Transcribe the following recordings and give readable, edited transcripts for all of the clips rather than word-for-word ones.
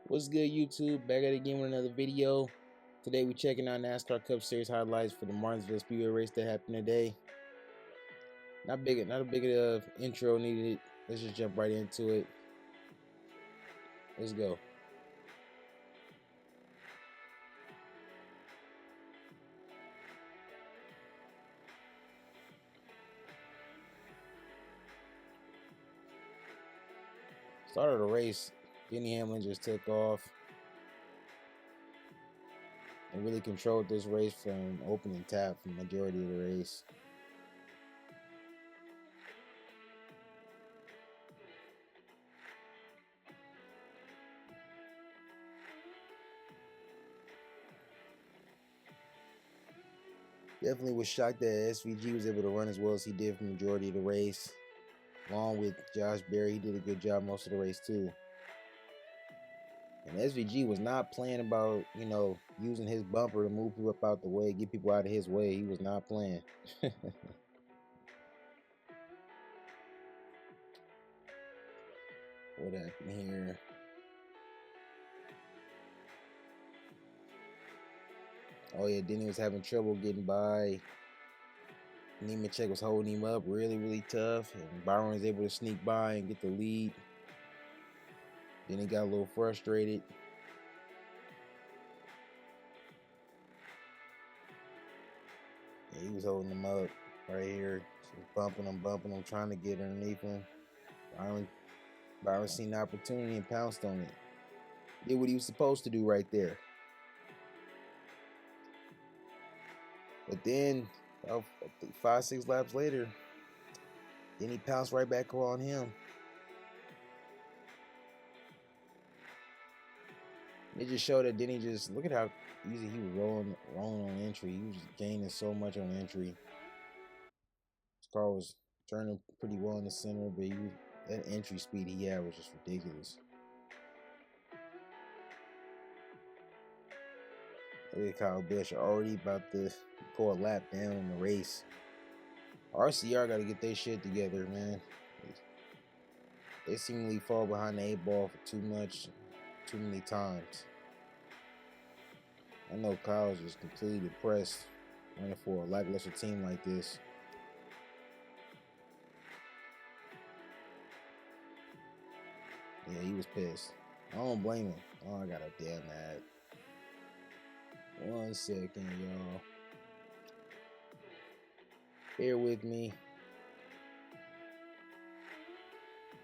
What's good, YouTube? Back at it again with another video. Today we checking out NASCAR Cup Series highlights for the Martinsville Speedway race that happened today. Not a big intro needed. Let's just jump right into it. Let's go. Start of the race, Denny Hamlin just took off and really controlled this race from opening tap for the majority of the race. Definitely was shocked that SVG was able to run as well as he did for the majority of the race. Along with Josh Berry, he did a good job most of the race too. And SVG was not playing about, using his bumper to move people up out the way, get people out of his way. He was not playing. What happened here? Oh yeah, Denny was having trouble getting by. Nemechek was holding him up really tough, and Byron was able to sneak by and get the lead. Then he got a little frustrated. Yeah, he was holding him up right here, just bumping him, trying to get underneath him. Byron seen the opportunity and pounced on it. Did what he was supposed to do right there. But then, 5-6 laps later, then he pounced right back on him. It just showed that Denny look at how easy he was rolling on entry. He was just gaining so much on entry. His car was turning pretty well in the center, but that entry speed he had was just ridiculous. Look at Kyle Busch already about to pull a lap down in the race. RCR got to get their shit together, man. They seemingly fall behind the 8-ball for too many times. I know Kyle's just completely depressed running for a lackluster team like this. Yeah, he was pissed. I don't blame him. Oh, I got a damn mad. 1 second, y'all. Bear with me.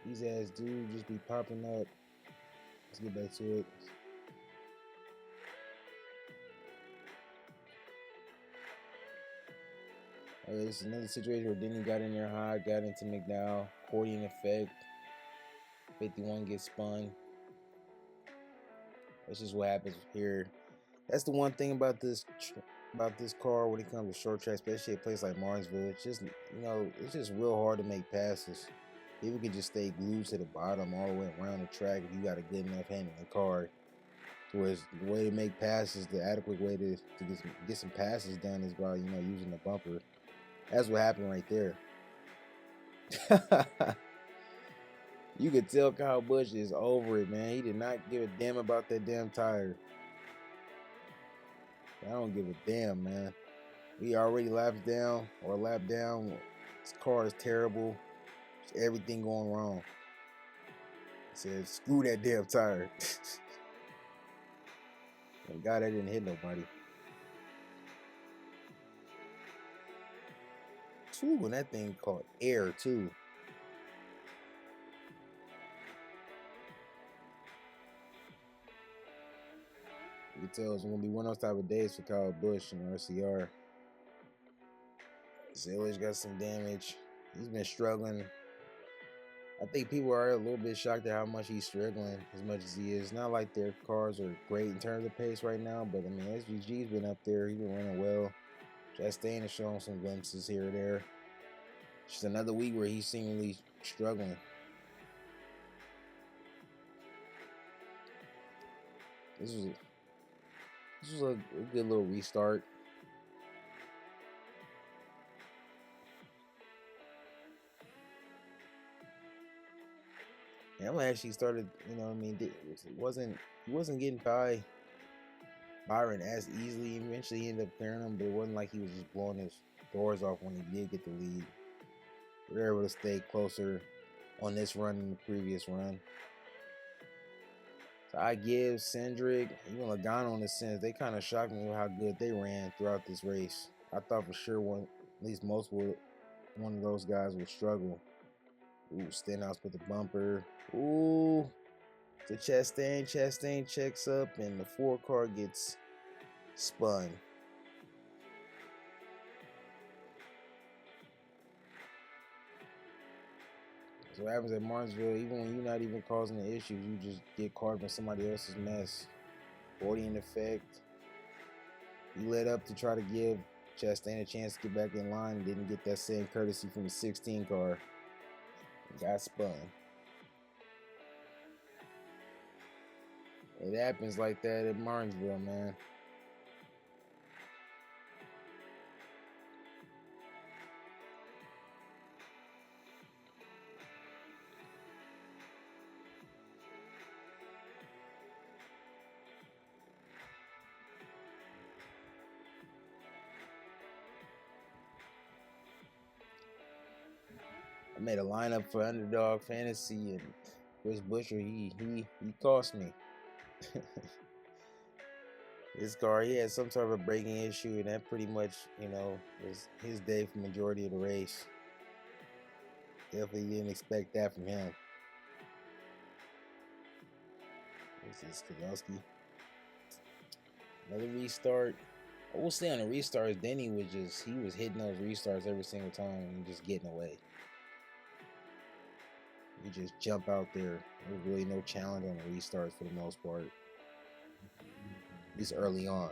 These ass dudes just be popping up. Let's get back to it. Okay, this is another situation where Denny got in there hot, got into McDowell, 40 in effect. 51 gets spun. That's just what happens here. That's the one thing about this car when it comes to short track, especially at a place like Martinsville. It's just, it's just real hard to make passes. People can just stay glued to the bottom all the way around the track if you got a good enough handling car. Whereas the way to make passes, the adequate way to get some passes done is by, using the bumper. That's what happened right there. You could tell Kyle Busch is over it, man. He did not give a damn about that damn tire. I don't give a damn, man. We already lap down. This car is terrible. There's everything going wrong. He said, screw that damn tire. Thank God I didn't hit nobody. And that thing called air, too. You can tell it's going to be one of those type of days for Kyle Busch and RCR. Zillage got some damage. He's been struggling. I think people are a little bit shocked at how much he's struggling as much as he is. Not like their cars are great in terms of pace right now, but I mean, SVG's been up there. He's been running well. Chastain has shown some glimpses here or there. Just another week where he's seemingly struggling. This was a good little restart. Hamlin actually started, you know, what I mean, he wasn't getting by Byron as easily. Eventually, he ended up clearing him, but it wasn't like he was just blowing his doors off when he did get the lead. We were able to stay closer on this run than the previous run. So I give Cindric, even Logano in a sense, they kind of shocked me with how good they ran throughout this race. I thought for sure at least one of those guys would struggle. Ooh, Stenhouse with the bumper. Ooh, to Chastain. Chastain checks up, and the 4 car gets spun. So what happens at Martinsville, even when you're not even causing the issues, you just get caught up in somebody else's mess. 40 in effect. He led up to try to give Chastain a chance to get back in line and didn't get that same courtesy from the 16 car. Got spun. It happens like that at Martinsville, man. I made a lineup for Underdog Fantasy, and Chris Buescher, he cost me. This car, he had some sort of a braking issue, and that pretty much, you know, was his day for the majority of the race. Definitely didn't expect that from him. This is Kozlowski. Another restart. I will say on the restarts, Denny was hitting those restarts every single time and just getting away. You just jump out there. There was really no challenge on the restarts for the most part. At least early on.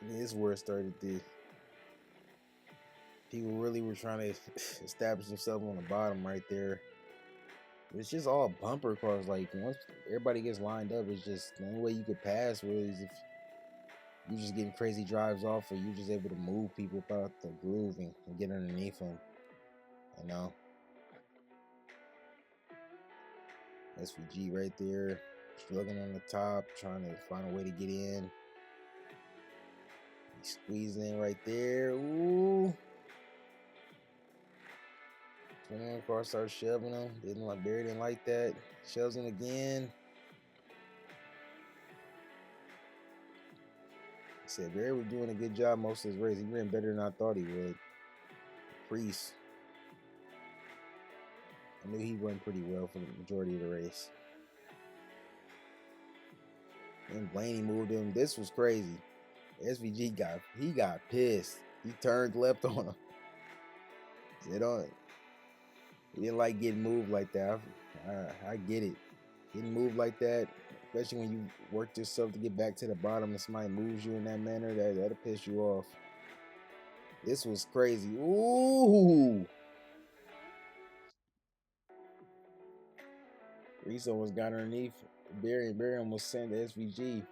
This is where it started to. People really were trying to establish themselves on the bottom right there. It's just all bumper cars. Like, once everybody gets lined up, it's just the only way you could pass really is if you're just getting crazy drives off, or you're just able to move people about the groove and get underneath them. You know? SVG right there, struggling on the top, trying to find a way to get in. He squeezed in right there. Ooh. 21 car starts shoving him. Barry didn't like that. Shoves him again. I said Barry was doing a good job most of his race. He ran better than I thought he would. Priest. I knew he went pretty well for the majority of the race. And Blaney moved him. This was crazy. SVG got pissed. He turned left on him. He didn't like getting moved like that. I get it. Getting moved like that, especially when you work yourself to get back to the bottom and somebody moves you in that manner, that'll piss you off. This was crazy. Ooh! Reese almost got underneath Barry, and Barry almost sent the SVG.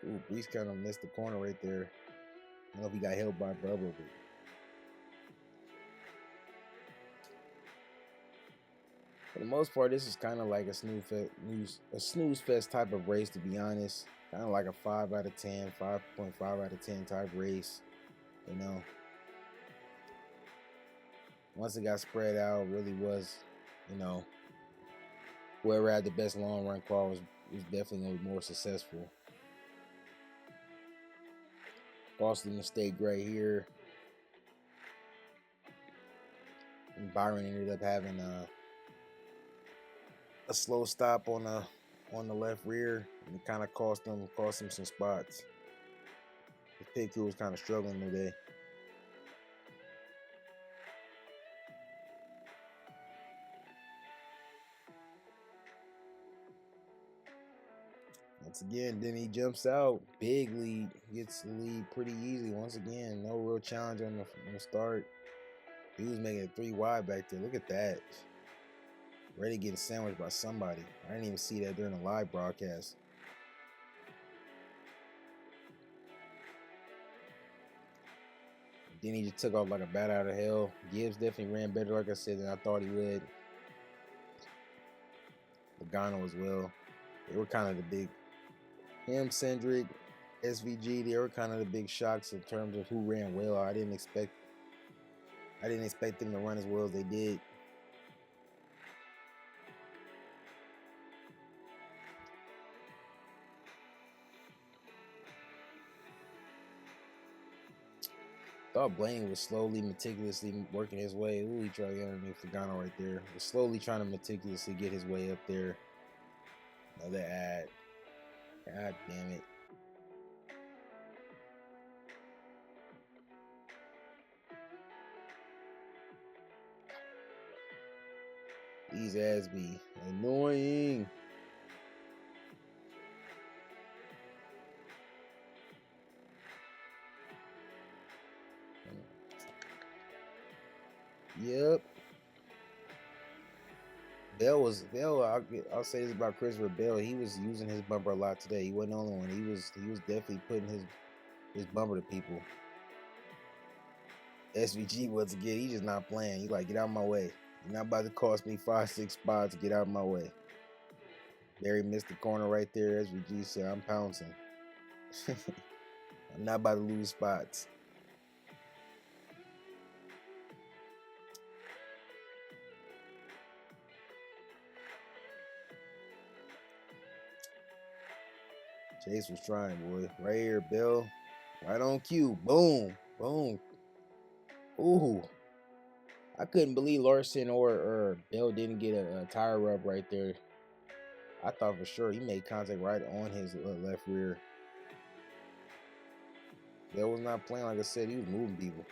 Ooh, Reese kind of missed the corner right there. I don't know if he got held by Bubba, but for the most part, this is kind of like a snooze fest type of race, to be honest. Kind of like a 5 out of 10, 5.5 out of 10 type race, you know. Once it got spread out, really was, you know, whoever had the best long run car was definitely going to be more successful. Costly mistake right here. And Byron ended up having a slow stop on the left rear, and it kind of cost him some spots. The pit crew was kind of struggling today. Once again, then he jumps out, big lead, gets the lead pretty easy. Once again, no real challenge on the start. He was making it 3 wide back there. Look at that. Ready getting sandwiched by somebody. I didn't even see that during the live broadcast. Then he just took off like a bat out of hell. Gibbs definitely ran better, like I said, than I thought he would. Logano as well. They were kind of the big, him, Cindric, SVG. They were kind of the big shocks in terms of who ran well. I didn't expect them to run as well as they did. Thought Blaney was slowly, meticulously working his way. Ooh, he tried to get underneath Logano right there. Was slowly trying to meticulously get his way up there. Another ad. God damn it. These ads be annoying. Yep. I'll say this about Christopher Bell. He was using his bumper a lot today. He wasn't the only one. He was definitely putting his bumper to people. SVG once again, he's just not playing. He like, get out of my way. You're not about to cost me 5-6 spots. Get out of my way. Barry missed the corner right there. SVG said, I'm pouncing. I'm not about to lose spots. Chase was trying, boy. Right here, Bill. Right on cue. Boom. Boom. Ooh. I couldn't believe Larson or Bell didn't get a tire rub right there. I thought for sure he made contact right on his left rear. Bell was not playing, like I said. He was moving people.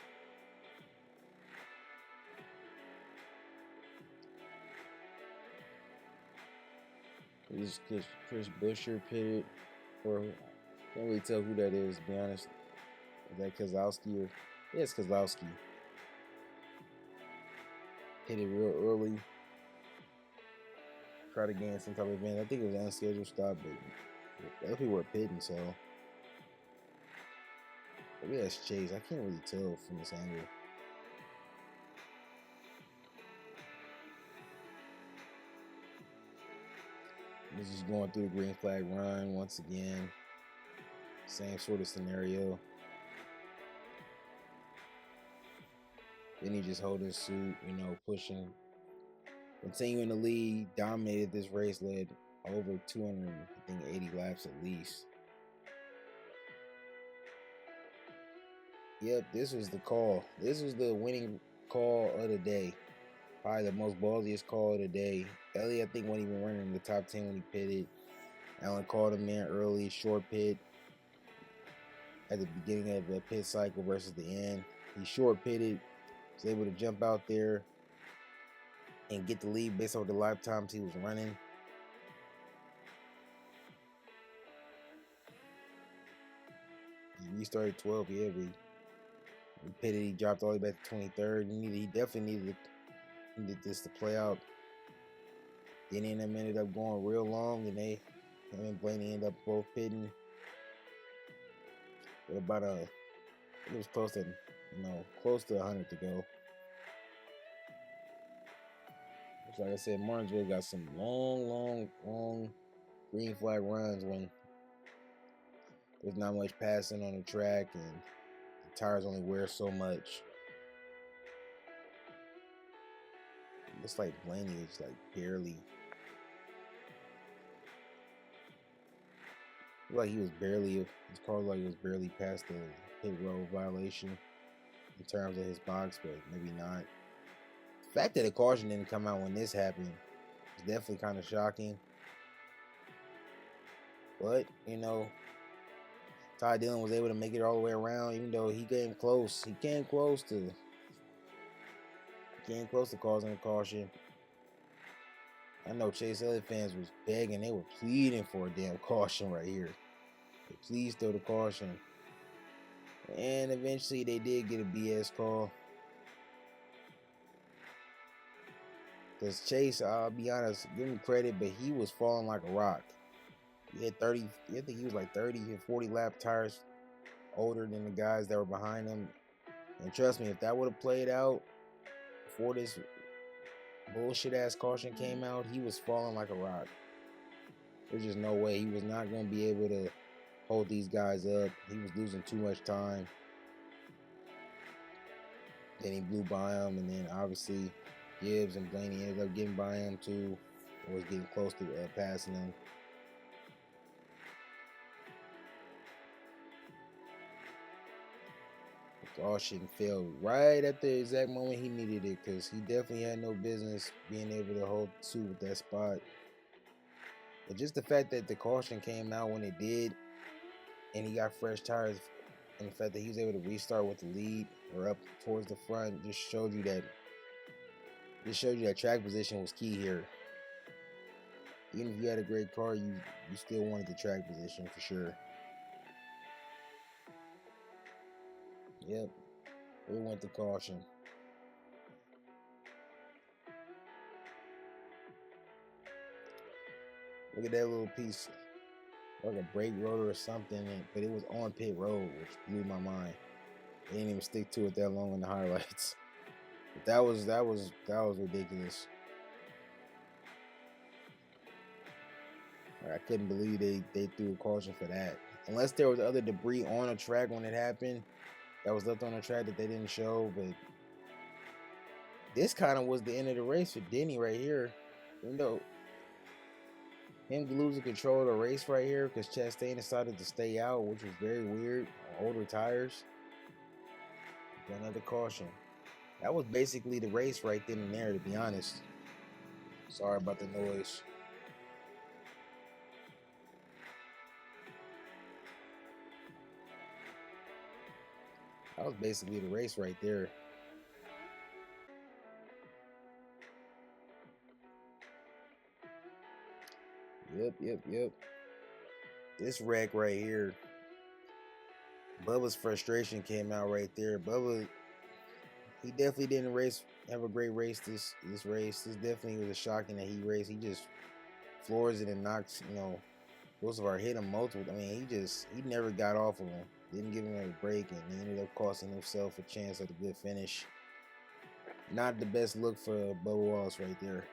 This is Chris Buescher pitted. Or can't really tell who that is, to be honest. Is that Kozlowski or yeah, it's Kozlowski. Hit it real early. Try to gain some type of advantage. I think it was an unscheduled stop, but other people were pitting, so maybe that's Chase. I can't really tell from this angle. This is going through the green flag run once again. Same sort of scenario. Then he just holding suit, pushing, continuing the lead, dominated this race, led over 280 laps at least. Yep, this was the call. This was the winning call of the day. Probably the most ballsiest call of the day. Elliott, I think, wasn't even running in the top 10 when he pitted. Allen called him in early, short pit at the beginning of the pit cycle versus the end. He short pitted, was able to jump out there and get the lead based on the lap times he was running. He restarted 12, yeah, but he pitted, he dropped all the way back to 23rd. He definitely needed this to play out. Then them ended up going real long, and him and Blaney ended up both pitting. With about it was close to 100 to go. Like I said, Martinsville got some long green flag runs when there's not much passing on the track and the tires only wear so much. It's like Blaney is like barely. Like his car like he was barely past the pit road violation in terms of his box, but maybe not. The fact that a caution didn't come out when this happened is definitely kind of shocking. But, Ty Dillon was able to make it all the way around, even though he came close. He came close to causing a caution. I know Chase Elliott fans was begging. They were pleading for a damn caution right here. Please throw the caution. And eventually they did get a BS call. Because Chase, I'll be honest, give him credit, but he was falling like a rock. He had 30, I think he was like 30 and 40 lap tires older than the guys that were behind him. And trust me, if that would have played out before this bullshit ass caution came out, he was falling like a rock. There's just no way he was not going to be able to hold these guys up. He was losing too much time. Then he blew by him, and then obviously Gibbs and Blaney ended up getting by him too, or was getting close to passing him. Caution failed right at the exact moment he needed it, because he definitely had no business being able to hold suit with that spot. But just the fact that the caution came out when it did, and he got fresh tires, and the fact that he was able to restart with the lead or up towards the front, just showed you that track position was key here. Even if you had a great car, you still wanted the track position for sure. Yep, we went to caution. Look at that little piece, like a brake rotor or something, but it was on pit road, which blew my mind. They didn't even stick to it that long in the highlights. But that was ridiculous. I couldn't believe they threw a caution for that. Unless there was other debris on the track when it happened that was left on the track that they didn't show. But this kind of was the end of the race for Denny right here. You know, him losing control of the race right here because Chastain decided to stay out, which was very weird on older tires. Another caution. That was basically the race right then and there, to be honest. Sorry about the noise. That was basically the race right there. Yep. This wreck right here, Bubba's frustration came out right there. Bubba, he definitely didn't have a great race this race. This definitely was a shocking that he raced. He just floors it and knocks, Bolsovar hit him multiple. I mean, he never got off of him. Didn't give him a break, and he ended up costing himself a chance at a good finish. Not the best look for Bubba Wallace right there.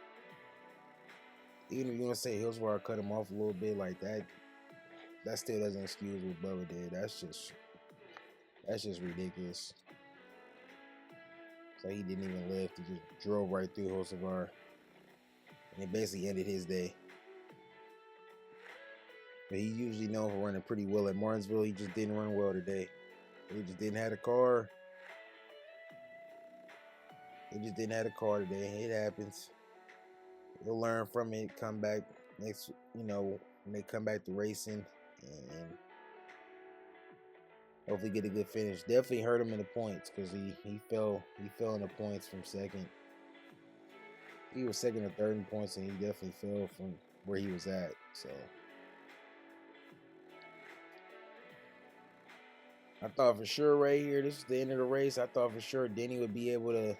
Even if you want to say Hillsborough cut him off a little bit like that, that still doesn't excuse what Bubba did. That's just ridiculous. So he didn't even lift. He just drove right through Hillsborough, and it basically ended his day. But he usually known for running pretty well at Martinsville. He just didn't run well today. He just didn't have a car. Today. It happens. He'll learn from it, come back next, when they come back to racing, and hopefully get a good finish. Definitely hurt him in the points because he fell in the points from second. He was second or third in points, and he definitely fell from where he was at. So I thought for sure right here, this is the end of the race. I thought for sure Denny would be able to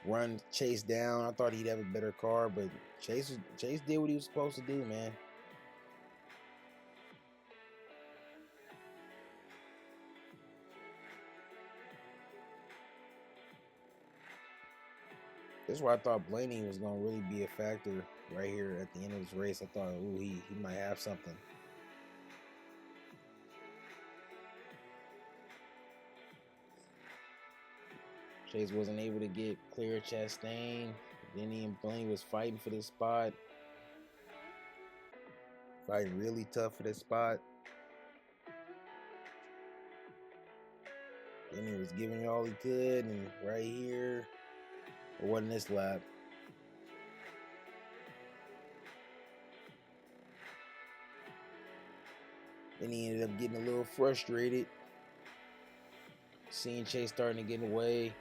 run Chase down. I thought he'd have a better car, but Chase did what he was supposed to do, man. This is where I thought Blaney was going to really be a factor right here at the end of this race. I thought, ooh, he might have something. Chase wasn't able to get clear Chastain. Denny and Blaney was fighting for this spot. Fighting really tough for this spot. Denny was giving it all he could, and right here, it wasn't this lap. Then he ended up getting a little frustrated. Seeing Chase starting to get away.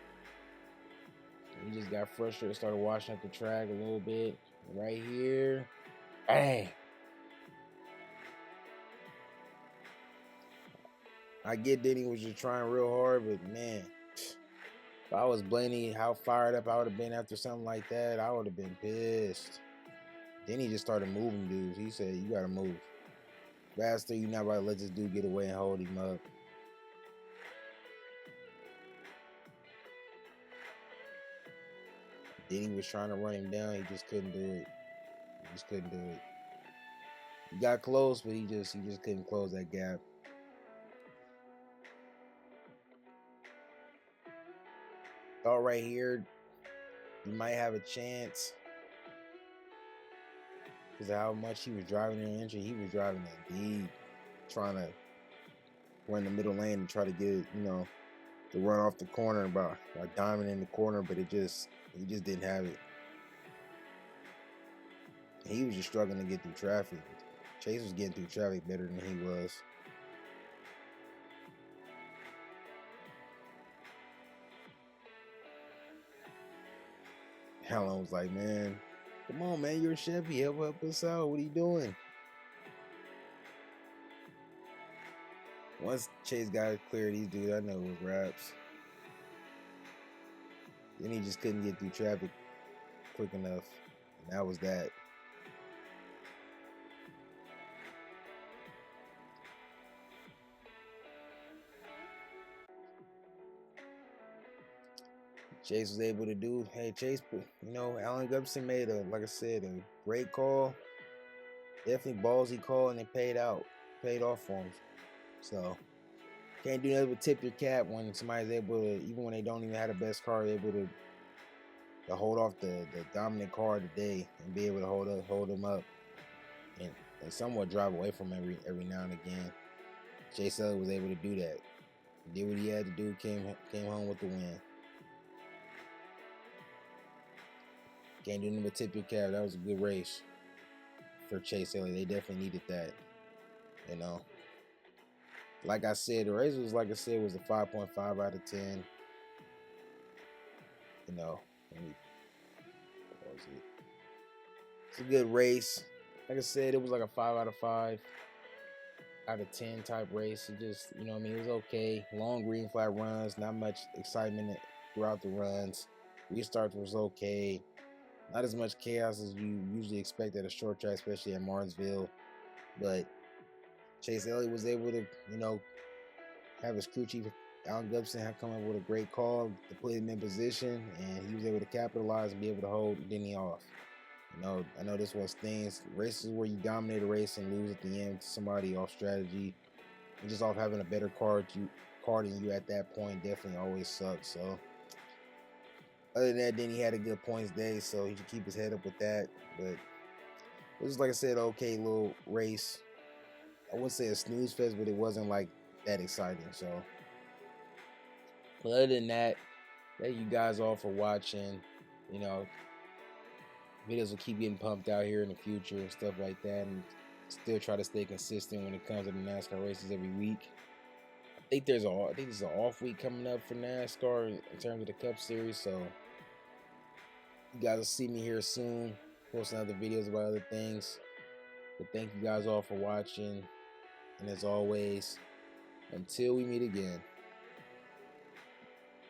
He just got frustrated, started washing up the track a little bit. Right here. Bang! I get Denny was just trying real hard, but man, if I was Blaney, how fired up I would have been after something like that, I would have been pissed. Denny just started moving dudes. He said, you gotta move. Faster, you're not about to let this dude get away and hold him up. Then he was trying to run him down. He just couldn't do it. He just couldn't do it. He got close, but he just couldn't close that gap. Thought right here he might have a chance because of how much he was driving in the entry. He was driving that deep, trying to run the middle lane and try to get, to run off the corner about like diamond in the corner, but he just didn't have it. He was just struggling to get through traffic. Chase was getting through traffic better than he was. Helen was like, man, come on, man, you're a Chevy. Help us out. What are you doing? Once Chase got clear, these dudes, I know it was raps. Then he just couldn't get through traffic quick enough. And that was that. Chase was able to do. Hey, Chase, Alan Gubson made like I said, a great call. Definitely ballsy call, and it paid off for him. So can't do nothing but tip your cap when somebody's able to, even when they don't even have the best car, able to hold off the dominant car of the day and be able to hold them up and somewhat drive away from every now and again. Chase Elliott was able to do that. He did what he had to do. Came home with the win. Can't do nothing but tip your cap. That was a good race for Chase Elliott. They definitely needed that. Like I said, the race was, like I said, was a 5.5 out of 10. What was it? It's a good race. Like I said, it was like a 5 out of 5 out of 10 type race. It just, it was okay. Long green flag runs, not much excitement throughout the runs. Restarts was okay. Not as much chaos as you usually expect at a short track, especially at Martinsville. But Chase Elliott was able to, have his crew chief, Alan Gubson, come up with a great call to put him in position, and he was able to capitalize and be able to hold Denny off. I know this was things. Races where you dominate a race and lose at the end to somebody off strategy, and just off having a better car than you at that point, definitely always sucks. So other than that, Denny had a good points day, so he should keep his head up with that. But it was, like I said, okay little race. I wouldn't say a snooze fest, but it wasn't like that exciting. So, but other than that, thank you guys all for watching. Videos will keep getting pumped out here in the future and stuff like that, and still try to stay consistent when it comes to the NASCAR races every week. I think there's an off week coming up for NASCAR in terms of the Cup Series, so you guys will see me here soon, posting other videos about other things. But thank you guys all for watching, and as always, until we meet again.